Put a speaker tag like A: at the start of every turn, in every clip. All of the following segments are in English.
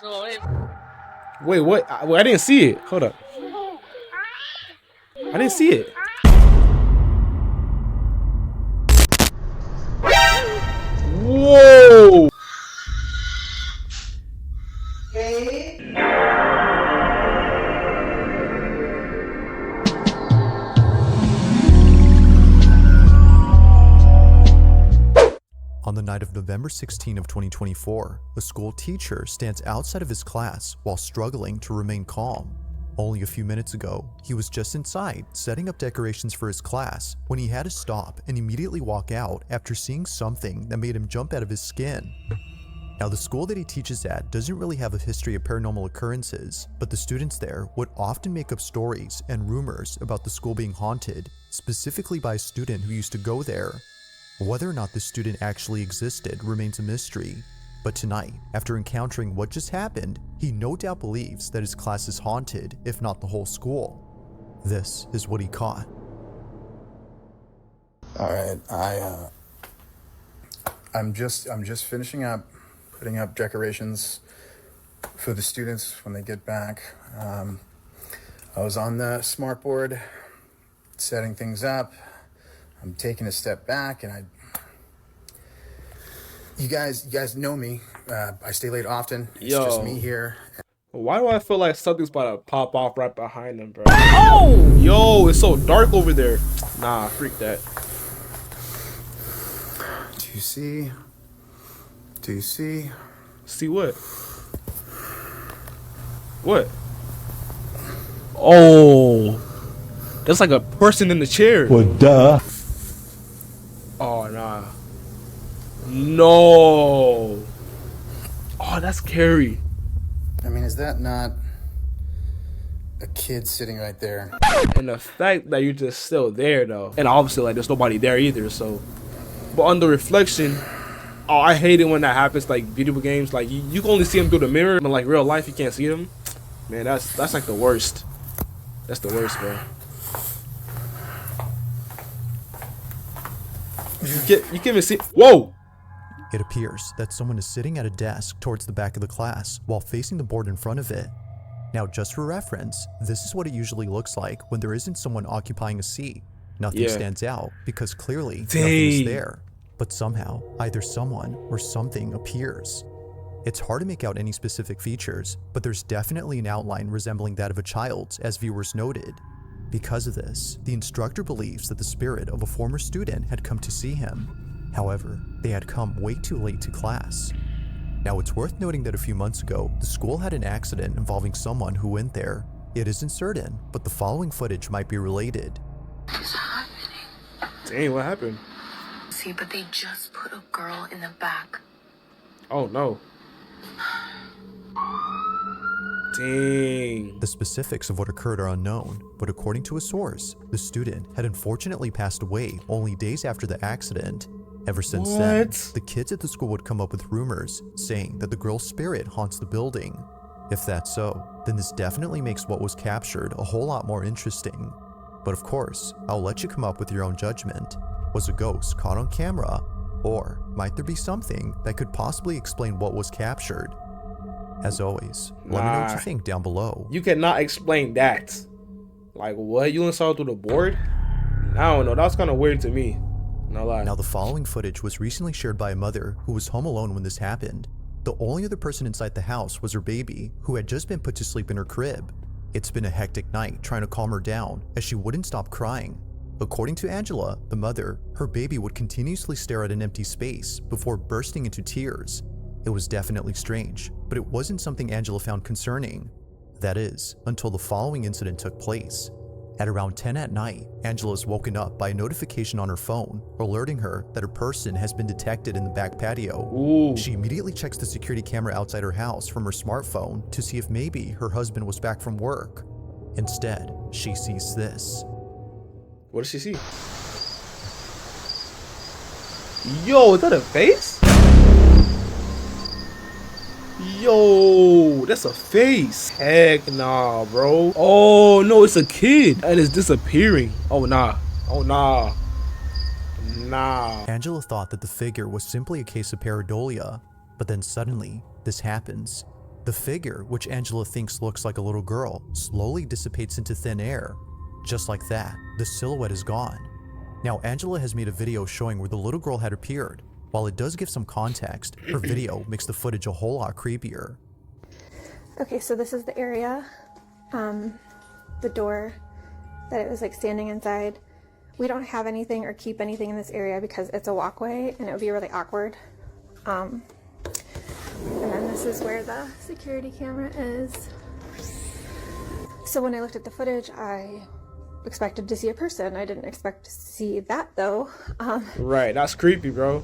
A: Wait, what? I didn't see it. Hold up. I didn't see it. Whoa!
B: On the night of November 16 of 2024, a school teacher stands outside of his class while struggling to remain calm. Only a few minutes ago, he was just inside setting up decorations for his class when he had to stop and immediately walk out after seeing something that made him jump out of his skin. Now, the school that he teaches at doesn't really have a history of paranormal occurrences, but the students there would often make up stories and rumors about the school being haunted, specifically by a student who used to go there. Whether or not this student actually existed remains a mystery, but tonight, after encountering what just happened, he no doubt believes that his class is haunted, if not the whole school. This is what he caught.
C: All right, I'm just finishing up putting up decorations for the students when they get back. I was on the smartboard setting things up. I'm taking a step back, and you guys know me. I stay late often. It's just me here.
A: Why do I feel like something's about to pop off right behind them, bro? Oh! Yo, it's so dark over there. Nah, freak that.
C: Do you see? Do you see?
A: See what? What? Oh, that's like a person in the chair.
D: Well, duh.
A: Oh, nah. No. Oh, that's scary.
C: I mean, is that not a kid sitting right there?
A: And the fact that you're just still there, though. And obviously, like, there's nobody there either, so. But on the reflection, oh, I hate it when that happens, like, video games. Like, you can only see them through the mirror, but, like, real life, you can't see them. Man, that's like the worst. That's the worst, bro. You can't even see. Whoa!
B: It appears that someone is sitting at a desk towards the back of the class while facing the board in front of it. Now, just for reference, this is what it usually looks like when there isn't someone occupying a seat. Nothing stands out because clearly nothing is there. But somehow, either someone or something appears. It's hard to make out any specific features, but there's definitely an outline resembling that of a child's, as viewers noted. Because of this, the instructor believes that the spirit of a former student had come to see him. However, they had come way too late to class. Now, it's worth noting that a few months ago, the school had an accident involving someone who went there. It isn't certain, but the following footage might be related.
E: What's happening?
A: Dang, what happened?
E: See, but they just put a girl in the back.
A: Oh, no. Dang.
B: The specifics of what occurred are unknown, but according to a source, the student had unfortunately passed away only days after the accident. Ever since then, the kids at the school would come up with rumors saying that the girl's spirit haunts the building. If that's so, then this definitely makes what was captured a whole lot more interesting. But of course, I'll let you come up with your own judgment. Was a ghost caught on camera? Or might there be something that could possibly explain what was captured? As always, let me know what you think down below.
A: You cannot explain that. Like, what? You installed through the board? I don't know. That was kind of weird to me. No lie.
B: Now, the following footage was recently shared by a mother who was home alone when this happened. The only other person inside the house was her baby, who had just been put to sleep in her crib. It's been a hectic night trying to calm her down, as she wouldn't stop crying. According to Angela, the mother, her baby would continuously stare at an empty space before bursting into tears. It was definitely strange, but it wasn't something Angela found concerning. That is, until the following incident took place. At around 10 at night, Angela is woken up by a notification on her phone, alerting her that a person has been detected in the back patio.
A: Ooh.
B: She immediately checks the security camera outside her house from her smartphone to see if maybe her husband was back from work. Instead, she sees this.
A: What does she see? Yo, is that a face? Yo, that's a face. Heck nah, bro. Oh no, it's a kid and it's disappearing. Oh nah. Oh nah. Nah.
B: Angela thought that the figure was simply a case of pareidolia, but then suddenly, this happens. The figure, which Angela thinks looks like a little girl, slowly dissipates into thin air. Just like that, the silhouette is gone. Now, Angela has made a video showing where the little girl had appeared. While it does give some context, her video makes the footage a whole lot creepier.
D: Okay, so this is the area, the door that it was like standing inside. We don't have anything or keep anything in this area because it's a walkway and it would be really awkward. And then this is where the security camera is. So when I looked at the footage, I expected to see a person. I didn't expect to see that though.
A: Right, that's creepy, bro.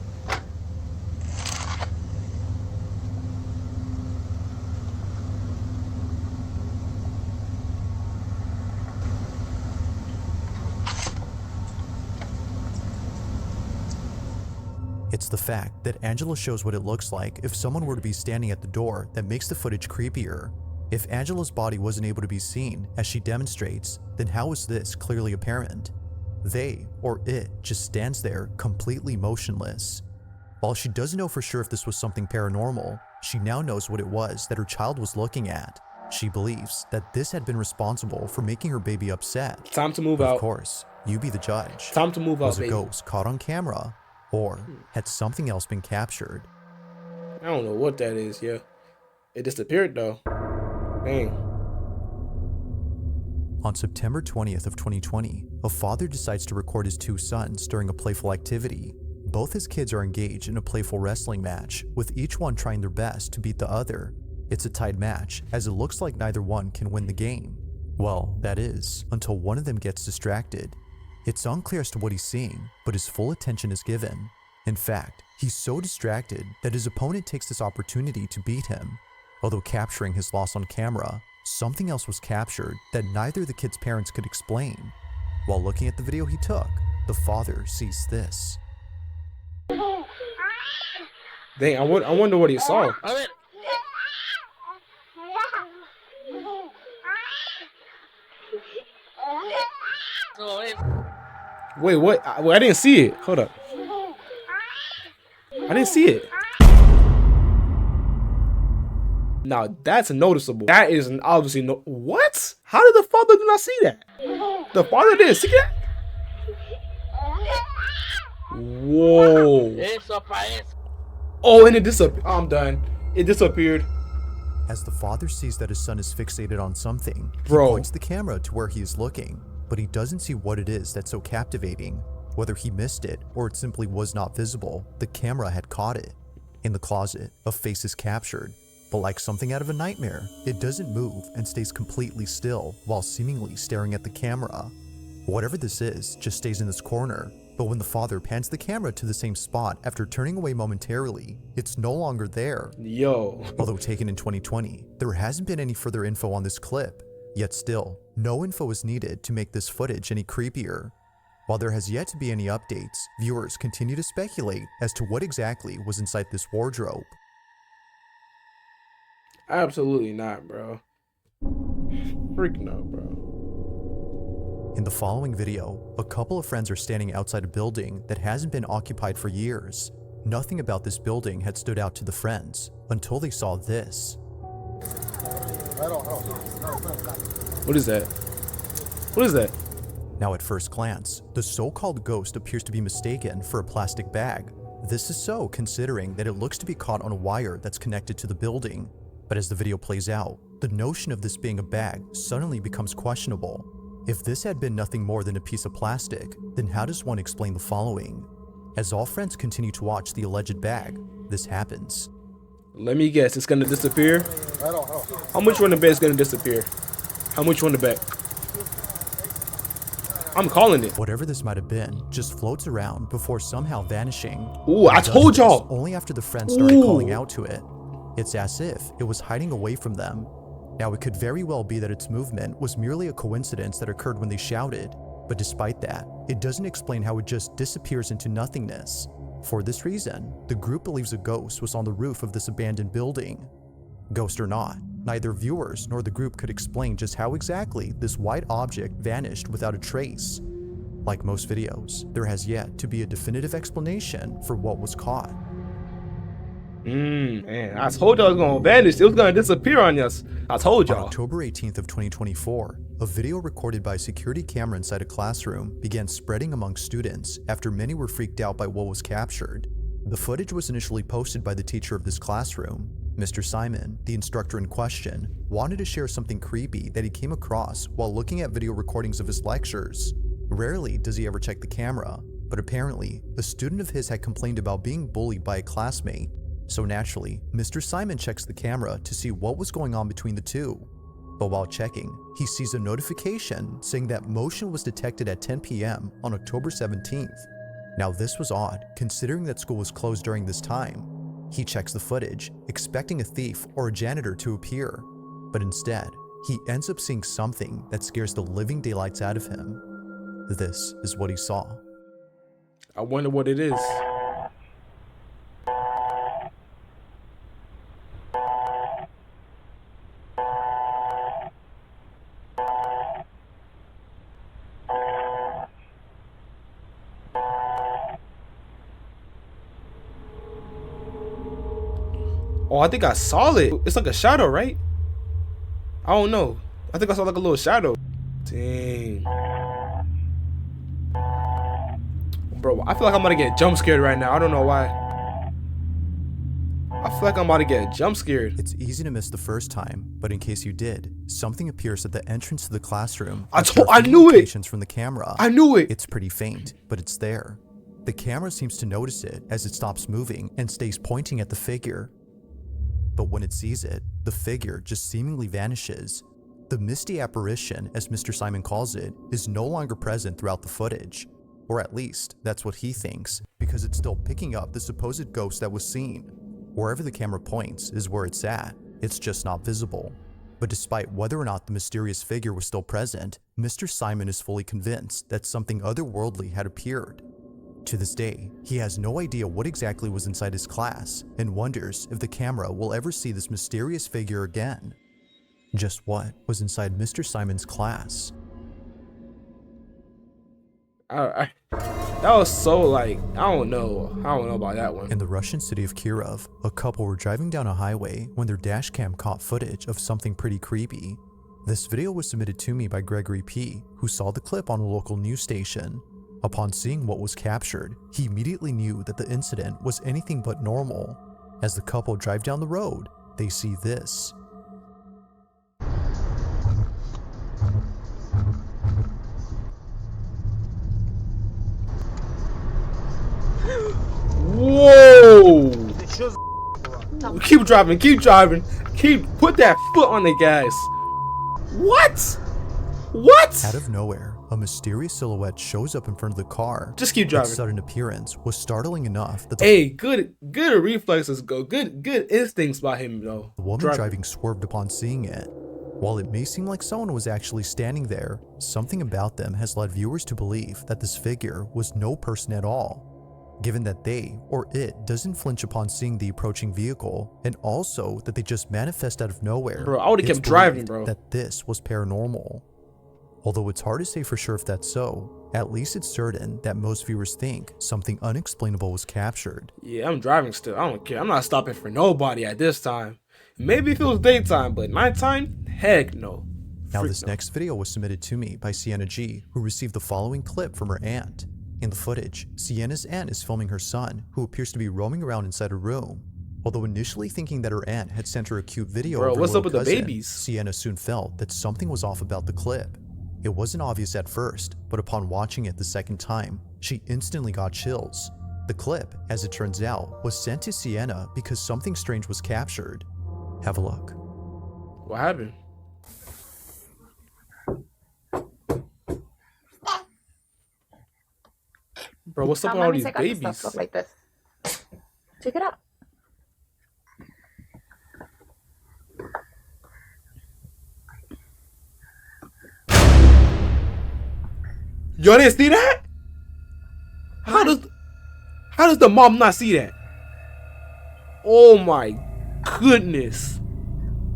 B: It's the fact that Angela shows what it looks like if someone were to be standing at the door that makes the footage creepier. If Angela's body wasn't able to be seen, as she demonstrates, then how is this clearly apparent? They, or it, just stands there completely motionless. While she doesn't know for sure if this was something paranormal, she now knows what it was that her child was looking at. She believes that this had been responsible for making her baby upset.
A: Time to move
B: But
A: out.
B: of course, you be the judge.
A: Time to move out,
B: Was a
A: baby.
B: ghost caught on camera, or had something else been captured?
A: I don't know what that is, yeah. It disappeared though. Dang.
B: On September 20th of 2020, a father decides to record his two sons during a playful activity. Both his kids are engaged in a playful wrestling match, with each one trying their best to beat the other. It's a tied match, as it looks like neither one can win the game. Well, that is, until one of them gets distracted. It's unclear as to what he's seeing, but his full attention is given. In fact, he's so distracted that his opponent takes this opportunity to beat him. Although capturing his loss on camera, something else was captured that neither the kid's parents could explain. While looking at the video he took, the father sees this.
A: Dang, I wonder what he saw. Wait, what? I didn't see it. Hold up. I didn't see it. Now that's noticeable. That is obviously no. What? How did the father not see that? The father didn't see that? Whoa. Oh, and it disappeared. I'm done. It disappeared.
B: As the father sees that his son is fixated on something,
A: Bro.
B: he points the camera to where he is looking, but he doesn't see what it is that's so captivating. Whether he missed it or it simply was not visible, the camera had caught it. In the closet, a face is captured, but like something out of a nightmare, it doesn't move and stays completely still while seemingly staring at the camera. Whatever this is just stays in this corner, but when the father pans the camera to the same spot after turning away momentarily, it's no longer there.
A: Yo.
B: Although taken in 2020, there hasn't been any further info on this clip, yet still, no info is needed to make this footage any creepier. While there has yet to be any updates, viewers continue to speculate as to what exactly was inside this wardrobe.
A: Absolutely not, bro. Freak no, bro.
B: In the following video, a couple of friends are standing outside a building that hasn't been occupied for years. Nothing about this building had stood out to the friends until they saw this.
A: What is that? What is that?
B: Now at first glance, the so-called ghost appears to be mistaken for a plastic bag. This is so considering that it looks to be caught on a wire that's connected to the building. But as the video plays out, the notion of this being a bag suddenly becomes questionable. If this had been nothing more than a piece of plastic, then how does one explain the following? As all friends continue to watch the alleged bag, this happens.
A: Let me guess, it's gonna disappear? How much you want to bet it's gonna disappear? How much you want to bet? I'm calling it.
B: Whatever this might have been just floats around before somehow vanishing.
A: Ooh, I
B: It does
A: told
B: this
A: y'all.
B: Only after the friends started
A: Ooh.
B: calling out to it. It's as if it was hiding away from them. Now it could very well be that its movement was merely a coincidence that occurred when they shouted, but despite that, it doesn't explain how it just disappears into nothingness. For this reason, the group believes a ghost was on the roof of this abandoned building. Ghost or not, neither viewers nor the group could explain just how exactly this white object vanished without a trace. Like most videos, there has yet to be a definitive explanation for what was caught.
A: Man, I told y'all it was gonna vanish. It was gonna disappear on us. I told
B: On
A: y'all.
B: October 18th of 2024, a video recorded by a security camera inside a classroom began spreading among students after many were freaked out by what was captured. The footage was initially posted by the teacher of this classroom. Mr. Simon, the instructor in question, wanted to share something creepy that he came across while looking at video recordings of his lectures. Rarely does he ever check the camera, but apparently, a student of his had complained about being bullied by a classmate. So naturally, Mr. Simon checks the camera to see what was going on between the two. But while checking, he sees a notification saying that motion was detected at 10 p.m. on October 17th. Now this was odd, considering that school was closed during this time. He checks the footage, expecting a thief or a janitor to appear. But instead, he ends up seeing something that scares the living daylights out of him. This is what he saw.
A: I wonder what it is. Oh, I think I saw it. It's like a shadow, right? I don't know. I think I saw like a little shadow. Dang. Bro, I feel like I'm about to get jump scared right now. I don't know why. I feel like I'm about to get jump scared.
B: It's easy to miss the first time, but in case you did, something appears at the entrance to the classroom.
A: I knew it.
B: Locations from the camera.
A: I knew it.
B: It's pretty faint, but it's there. The camera seems to notice it as it stops moving and stays pointing at the figure. But when it sees it, the figure just seemingly vanishes. The misty apparition, as Mr. Simon calls it, is no longer present throughout the footage. Or at least, that's what he thinks, because it's still picking up the supposed ghost that was seen. Wherever the camera points is where it's at, it's just not visible. But despite whether or not the mysterious figure was still present, Mr. Simon is fully convinced that something otherworldly had appeared. To this day, he has no idea what exactly was inside his class and wonders if the camera will ever see this mysterious figure again. Just what was inside Mr. Simon's class?
A: That was so like, I don't know about that one.
B: In the Russian city of Kirov, a couple were driving down a highway when their dash cam caught footage of something pretty creepy. This video was submitted to me by Gregory P., who saw the clip on a local news station. Upon seeing what was captured, he immediately knew that the incident was anything but normal. As the couple drive down the road, they see this.
A: Whoa! Keep driving, put that foot on the gas. What?
B: Out of nowhere, a mysterious silhouette shows up in front of the car.
A: Just keep driving.
B: Its sudden appearance was startling enough that
A: Hey, good reflexes, good instincts by him though.
B: the woman driving swerved upon seeing it. While it may seem like someone was actually standing there, something about them has led viewers to believe that this figure was no person at all, given that they or it doesn't flinch upon seeing the approaching vehicle, and also that they just manifest out of nowhere.
A: Bro, I would've
B: it's
A: kept driving,
B: believed
A: bro.
B: That this was paranormal. Although it's hard to say for sure if that's so, at least it's certain that most viewers think something unexplainable was captured.
A: Yeah, I'm driving still. I don't care. I'm not stopping for nobody at this time. Maybe if it was daytime, but nighttime? Heck no.
B: Now
A: Freak
B: this
A: no.
B: next video was submitted to me by Sienna G, who received the following clip from her aunt. In the footage, Sienna's aunt is filming her son, who appears to be roaming around inside a room. Although initially thinking that her aunt had sent her a cute video
A: Bro,
B: of her
A: what's up
B: little
A: with the
B: cousin,
A: babies?
B: Sienna soon felt that something was off about the clip. It wasn't obvious at first, but upon watching it the second time, she instantly got chills. The clip, as it turns out, was sent to Sienna because something strange was captured. Have a look.
A: What happened? Bro, what's up with all these babies?
F: Stuff like this. Check it out.
A: Y'all didn't see that? How does the mom not see that? Oh my goodness.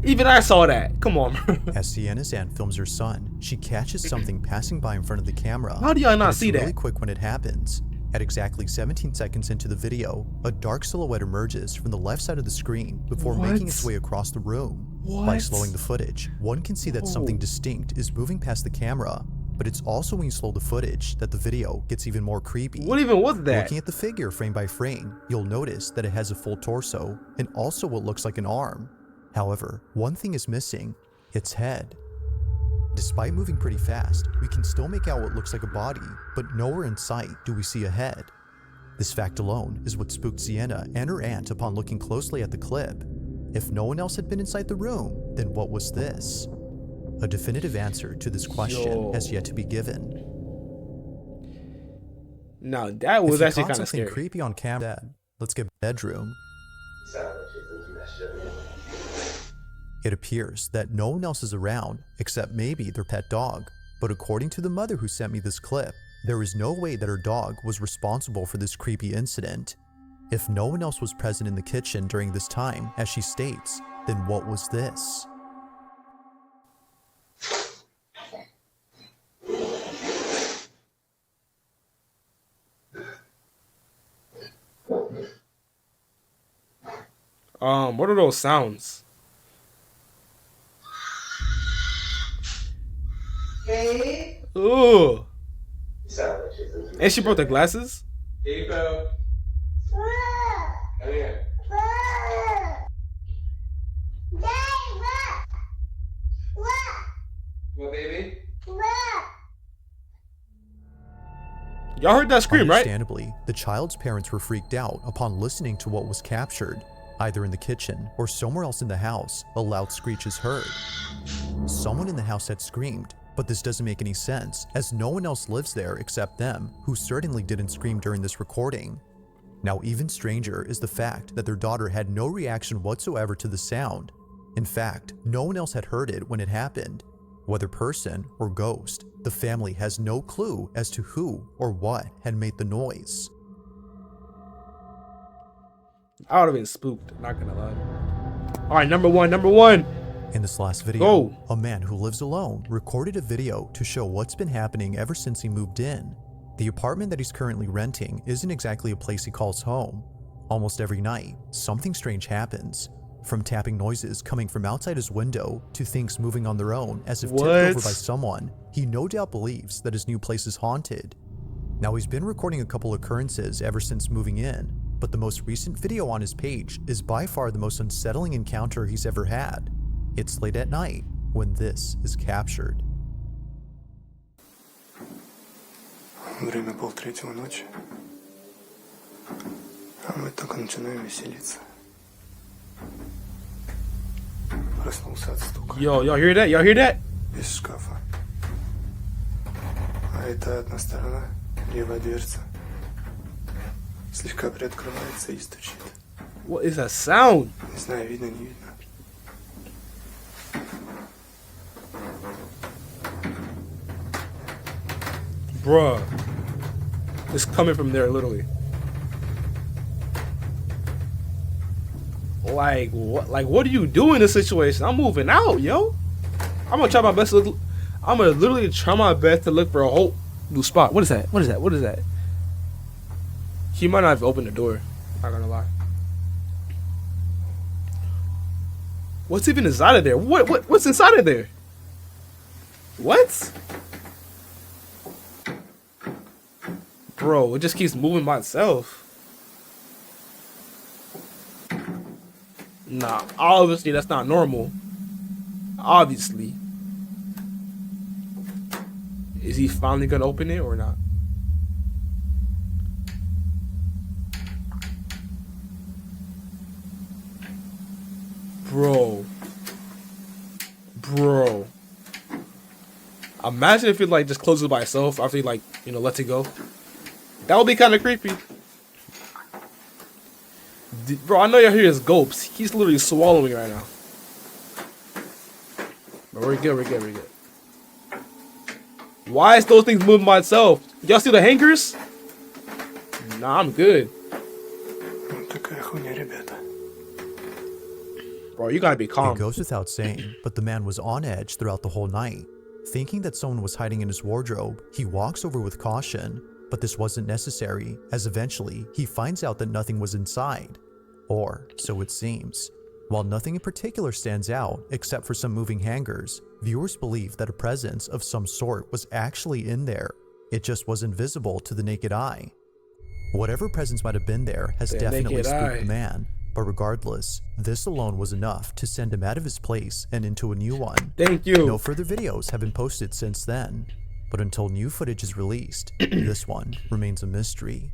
A: Even I saw that. Come on, bro.
B: As Sienna's aunt films her son, she catches something passing by in front of the camera.
A: How do y'all not
B: and it's
A: see that?
B: really quick when it happens. At exactly 17 seconds into the video, a dark silhouette emerges from the left side of the screen before making its way across the room. By slowing the footage, one can see that something distinct is moving past the camera, but it's also when you slow the footage that the video gets even more creepy.
A: What even was that?
B: Looking at the figure frame by frame, you'll notice that it has a full torso and also what looks like an arm. However, one thing is missing, its head. Despite moving pretty fast, we can still make out what looks like a body, but nowhere in sight do we see a head. This fact alone is what spooked Sienna and her aunt upon looking closely at the clip. If no one else had been inside the room, then what was this? A definitive answer to this question has yet to be given.
A: Now that was actually kind of
B: something
A: scary.
B: creepy on camera. Let's get bedroom. It appears that no one else is around except maybe their pet dog. But according to the mother who sent me this clip, there is no way that her dog was responsible for this creepy incident. If no one else was present in the kitchen during this time, as she states, then what was this?
A: What are those sounds?
G: Hey.
A: Ooh. And she broke the glasses?
G: Hey, Bo. Come here. What, baby?
A: Y'all heard that scream, right?
B: Understandably, the child's parents were freaked out upon listening to what was captured. Either in the kitchen or somewhere else in the house, a loud screech is heard. Someone in the house had screamed, but this doesn't make any sense as no one else lives there except them, who certainly didn't scream during this recording. Now, even stranger is the fact that their daughter had no reaction whatsoever to the sound. In fact, no one else had heard it when it happened. Whether person or ghost, the family has no clue as to who or what had made the noise.
A: I would have been spooked, not gonna lie. Alright, number one.
B: In this last video,
A: Go.
B: a man who lives alone recorded a video to show what's been happening ever since he moved in. The apartment that he's currently renting isn't exactly a place he calls home. Almost every night, something strange happens. From tapping noises coming from outside his window to things moving on their own as if tipped over by someone, he no doubt believes that his new place is haunted. Now, he's been recording a couple occurrences ever since moving in, but the most recent video on his page is by far the most unsettling encounter he's ever had. It's late at night when this is captured.
H: Время 2:30 ночи, а мы только начинаем веселиться. Проснулся от стука.
A: Yo, y'all hear that? Y'all hear that?
H: Из шкафа. А это одна сторона, левая дверца. Слегка приоткрывается и стучит.
A: What is that sound?
H: Не знаю, видно, не видно.
A: Bruh. It's coming from there, literally. Like, what do you do in this situation? I'm moving out, yo. I'm gonna try my best to look. I'm gonna literally try my best to look for a whole new spot. What is that? What is that? What is that? He might not have opened the door. Not gonna lie. What's even inside of there? What's inside of there? What? Bro, it just keeps moving by itself. Nah, obviously that's not normal. Obviously. Is he finally gonna open it or not? Bro. Imagine if it like just closes by itself after he like, you know, lets it go. That would be kind of creepy. Bro, I know y'all hear his gulps. He's literally swallowing right now. But we're good. Why is those things moving by itself? Y'all see the hangers? Nah, I'm good.
H: Такая хуйня, ребята.
A: Bro, you gotta be calm.
B: It goes without saying, but the man was on edge throughout the whole night. Thinking that someone was hiding in his wardrobe, he walks over with caution. But this wasn't necessary, as eventually he finds out that nothing was inside. Or so it seems. While nothing in particular stands out except for some moving hangers, viewers believe that a presence of some sort was actually in there. It just wasn't visible to the naked eye. Whatever presence might have been there has
A: The
B: definitely
A: naked
B: spooked
A: eye.
B: the man, but regardless, this alone was enough to send him out of his place and into a new one.
A: Thank you.
B: No further videos have been posted since then, but until new footage is released, this one remains a mystery.